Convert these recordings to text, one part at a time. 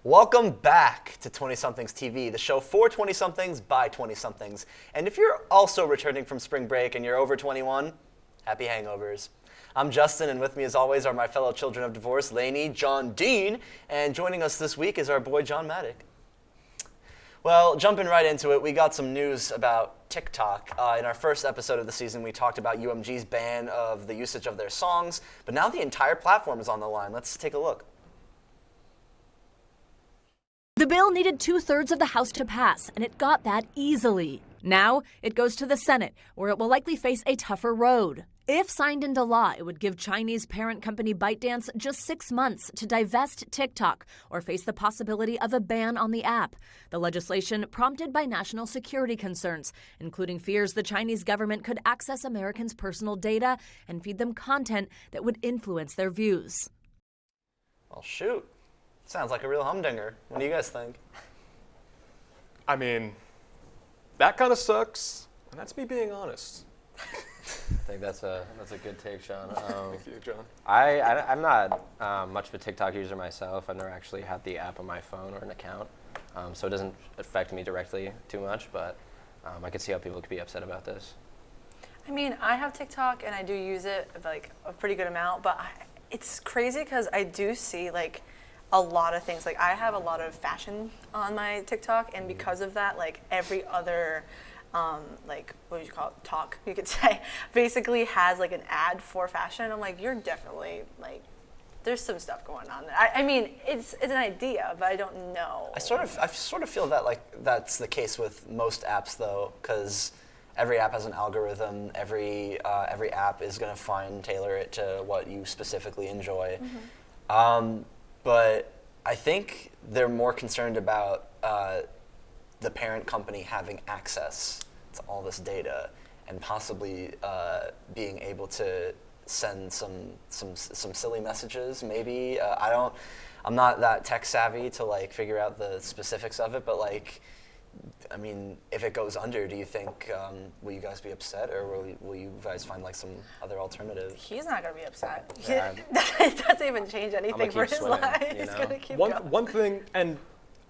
Welcome back to 20-somethings TV, the show for 20-somethings by 20-somethings. And if you're also returning from spring break and you're over 21, happy hangovers. I'm Justin, and with me as always are my fellow children of divorce, Lainey, John Dean, and joining us this week is our boy John Maddock. Well, jumping right into it, we got some news about TikTok. In our first episode of the season, we talked about UMG's ban of the usage of their songs, but now the entire platform is on the line. Let's take a look. The bill needed 2/3 of the House to pass, and it got that easily. Now it goes to the Senate, where it will likely face a tougher road. If signed into law, it would give Chinese parent company ByteDance just 6 months to divest TikTok or face the possibility of a ban on the app. The legislation prompted by national security concerns, including fears the Chinese government could access Americans' personal data and feed them content that would influence their views. Well, shoot. Sounds like a real humdinger. What do you guys think? I mean, that kind of sucks, and that's me being honest. I think that's a good take, Sean. Thank you, John. I'm not much of a TikTok user myself. I've never actually had the app on my phone or an account, so it doesn't affect me directly too much, but I could see how people could be upset about this. I mean, I have TikTok, and I do use it like a pretty good amount, but it's crazy because I do see like a lot of things. Like I have a lot of fashion on my TikTok, and because of that, like every other like, what do you call it, talk, you could say, basically has like an ad for fashion. I'm like, you're definitely like, there's some stuff going on there. I mean, it's an idea, but I don't know. I sort of feel that like that's the case with most apps though, because every app has an algorithm. Every app is going to tailor it to what you specifically enjoy. Mm-hmm. But I think they're more concerned about the parent company having access to all this data and possibly being able to send some silly messages. Maybe I'm not that tech savvy to like figure out the specifics of it, but like, I mean, if it goes under, do you think will you guys be upset, or will you guys find like some other alternative? He's not gonna be upset. Yeah. It doesn't even change anything for his swimming, life. you He's know? gonna keep going. One thing, and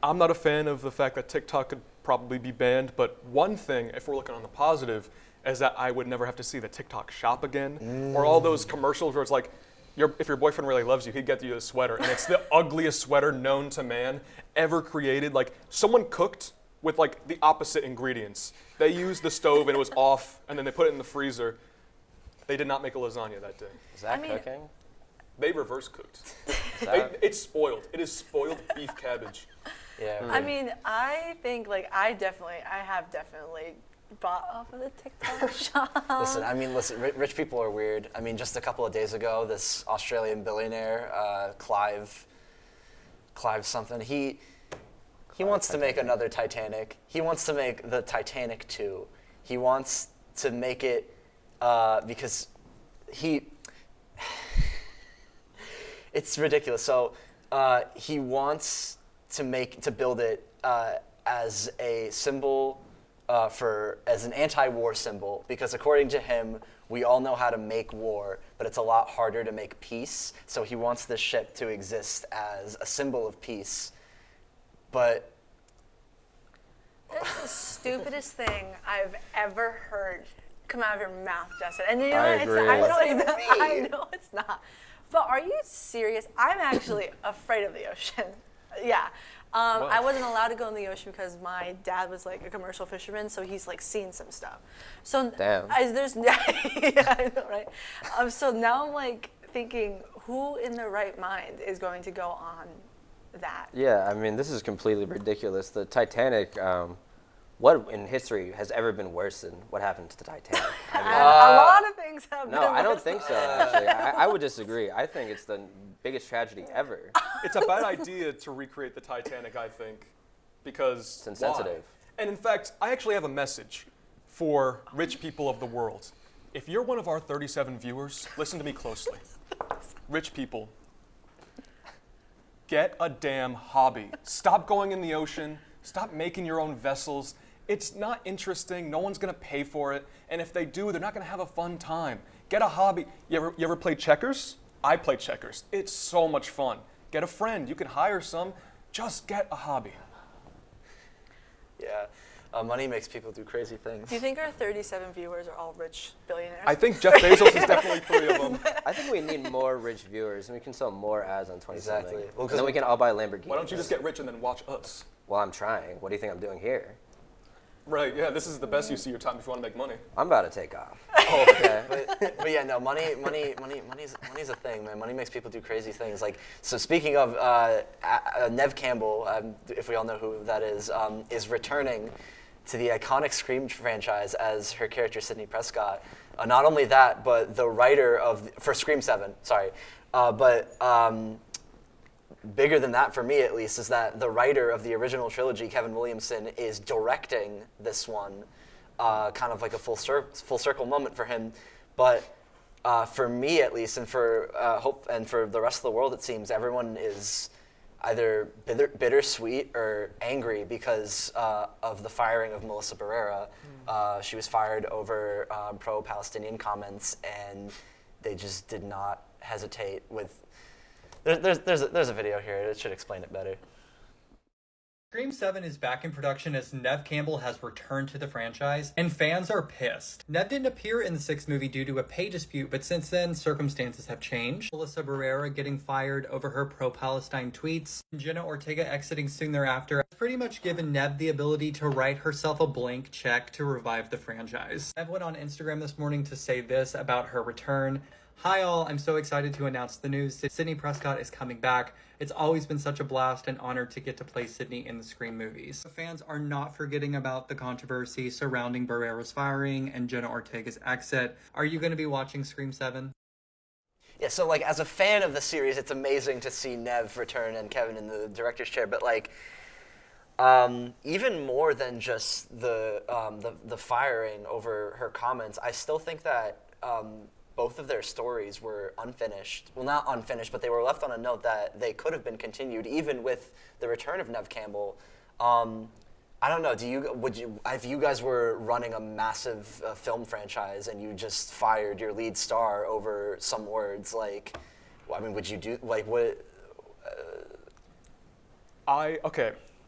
I'm not a fan of the fact that TikTok could probably be banned, but one thing, if we're looking on the positive, is that I would never have to see the TikTok shop again, or all those commercials where it's like, if your boyfriend really loves you, he'd get you a sweater, and it's the ugliest sweater known to man ever created. Like, someone cooked with like the opposite ingredients. They used the stove and it was off, and then they put it in the freezer. They did not make a lasagna that day. Is that cooking? They reverse cooked. It's spoiled. It is spoiled beef cabbage. Yeah. I mean, I think like I have definitely bought off of the TikTok shop. Listen, rich people are weird. I mean, just a couple of days ago, this Australian billionaire, Clive something, he wants to make another Titanic. He wants to make the Titanic 2. He wants to make it because it's ridiculous. So he wants to build it as a symbol as an anti-war symbol, because according to him, we all know how to make war, but it's a lot harder to make peace. So he wants this ship to exist as a symbol of peace. But that's the stupidest thing I've ever heard come out of your mouth, Justin. And you know I what? agree. I know it's not. But are you serious? I'm actually afraid of the ocean. Yeah. I wasn't allowed to go in the ocean because my dad was like a commercial fisherman, so he's like seen some stuff. So Damn. Yeah, I know, right? So now I'm like thinking, who in their right mind is going to go on that? Yeah, I mean, this is completely ridiculous. The Titanic, what in history has ever been worse than what happened to the Titanic? I mean, a lot of things have been no, I don't worse. think so, actually. I would disagree. I think it's the biggest tragedy ever. It's a bad idea to recreate the Titanic, I think, because It's insensitive. why? And in fact, I actually have a message for rich people of the world. If you're one of our 37 viewers, listen to me closely. Rich people, get a damn hobby. Stop going in the ocean. Stop making your own vessels. It's not interesting. No one's going to pay for it. And if they do, they're not going to have a fun time. Get a hobby. You ever play checkers? I play checkers. It's so much fun. Get a friend. You can hire some. Just get a hobby. Yeah. Money makes people do crazy things. Do you think our 37 viewers are all rich billionaires? I think Jeff Bezos is definitely 3 of them. I think we need more rich viewers, and we can sell more ads on 20 Exactly. something. Well, And then we can all buy Lamborghinis. Why don't you just get rich and then watch us? Well, I'm trying. What do you think I'm doing here? Right, yeah, this is the best use of your time if you want to make money. I'm about to take off. Oh, Okay. but yeah, no, money's a thing, man. Money makes people do crazy things. Like, so speaking of Neve Campbell, if we all know who that is returning to the iconic Scream franchise as her character Sidney Prescott. Not only that, but the writer for Scream 7. Sorry, but bigger than that for me at least is that the writer of the original trilogy, Kevin Williamson, is directing this one. Kind of like a full circle moment for him, but for me at least, and for hope, and for the rest of the world, it seems everyone is either bittersweet or angry because of the firing of Melissa Barrera. She was fired over pro-Palestinian comments, and they just did not hesitate with. There's a video here. It should explain it better. Scream 7 is back in production as Neve Campbell has returned to the franchise, and fans are pissed. Neve didn't appear in the 6th movie due to a pay dispute, but since then, circumstances have changed. Melissa Barrera getting fired over her pro-Palestine tweets, and Jenna Ortega exiting soon thereafter has pretty much given Neve the ability to write herself a blank check to revive the franchise. Neve went on Instagram this morning to say this about her return. Hi all, I'm so excited to announce the news. Sidney Prescott is coming back. It's always been such a blast and honor to get to play Sidney in the Scream movies. The fans are not forgetting about the controversy surrounding Barrera's firing and Jenna Ortega's exit. Are you going to be watching Scream 7? Yeah, so like as a fan of the series, it's amazing to see Neve return and Kevin in the director's chair, but like even more than just the firing over her comments, I still think that both of their stories were unfinished. Well, not unfinished, but they were left on a note that they could have been continued, even with the return of Neve Campbell. I don't know. If you guys were running a massive film franchise and you just fired your lead star over some words, like, I mean, would you do like what? I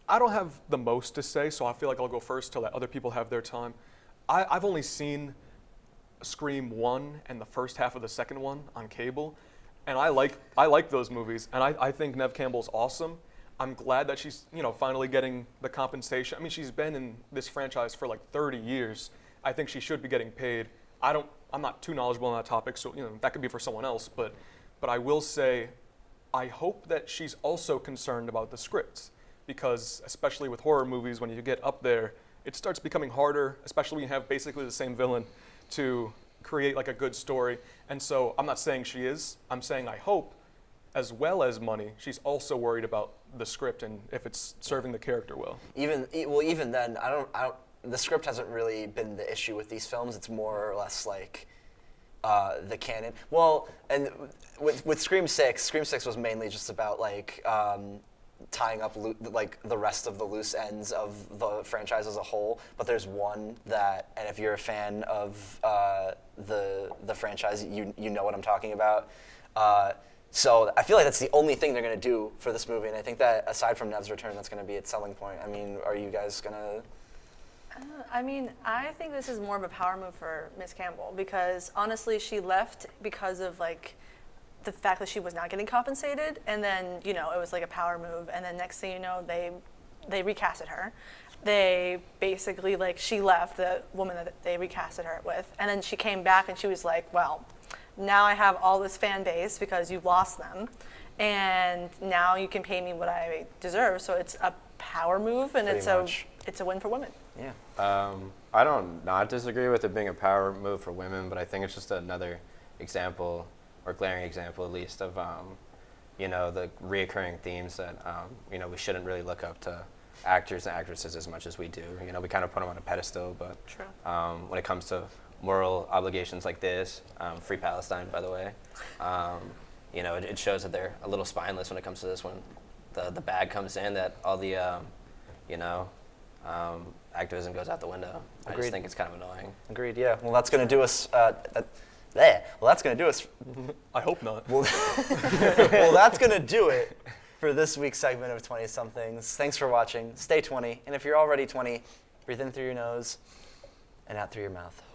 don't have the most to say, so I feel like I'll go first to let other people have their time. I've only seen Scream 1 and the first half of the second one on cable, and I like those movies, and I think Neve Campbell's awesome. I'm glad that she's finally getting the compensation. I mean, she's been in this franchise for like 30 years. I think she should be getting paid. I'm not too knowledgeable on that topic, so that could be for someone else, but I will say I hope that she's also concerned about the scripts, because especially with horror movies, when you get up there, it starts becoming harder, especially when you have basically the same villain, to create like a good story. And so I'm not saying she is, I'm saying I hope, as well as money, she's also worried about the script and if it's serving the character well. Even then, I don't. The script hasn't really been the issue with these films. It's more or less like the canon. Well, and with Scream 6 was mainly just about like tying up like the rest of the loose ends of the franchise as a whole. But there's one that, and if you're a fan of the franchise, you know what I'm talking about. So I feel like that's the only thing they're going to do for this movie, and I think that aside from Neve's return, that's going to be its selling point. I mean, are you guys going to... I think this is more of a power move for Miss Campbell, because honestly, she left because of like the fact that she was not getting compensated, and then it was like a power move, and then next thing you know, they recasted her. They basically she left, the woman that they recasted her with, and then she came back and she was like, well, now I have all this fan base because you lost them, and now you can pay me what I deserve. So it's a power move, and it's a win for women. Yeah. I don't not disagree with it being a power move for women, but I think it's just another example, or glaring example at least, of the reoccurring themes that we shouldn't really look up to actors and actresses as much as we do. We kind of put them on a pedestal, but when it comes to moral obligations like this, Free Palestine, by the way, it shows that they're a little spineless when it comes to this. When the bag comes in, that all the activism goes out the window. Agreed. I just think it's kind of annoying. Agreed. Yeah. Well, that's going to do us. Well, that's going to do us. I hope not. Well, that's going to do it for this week's segment of 20 Somethings. Thanks for watching. Stay 20. And if you're already 20, breathe in through your nose and out through your mouth.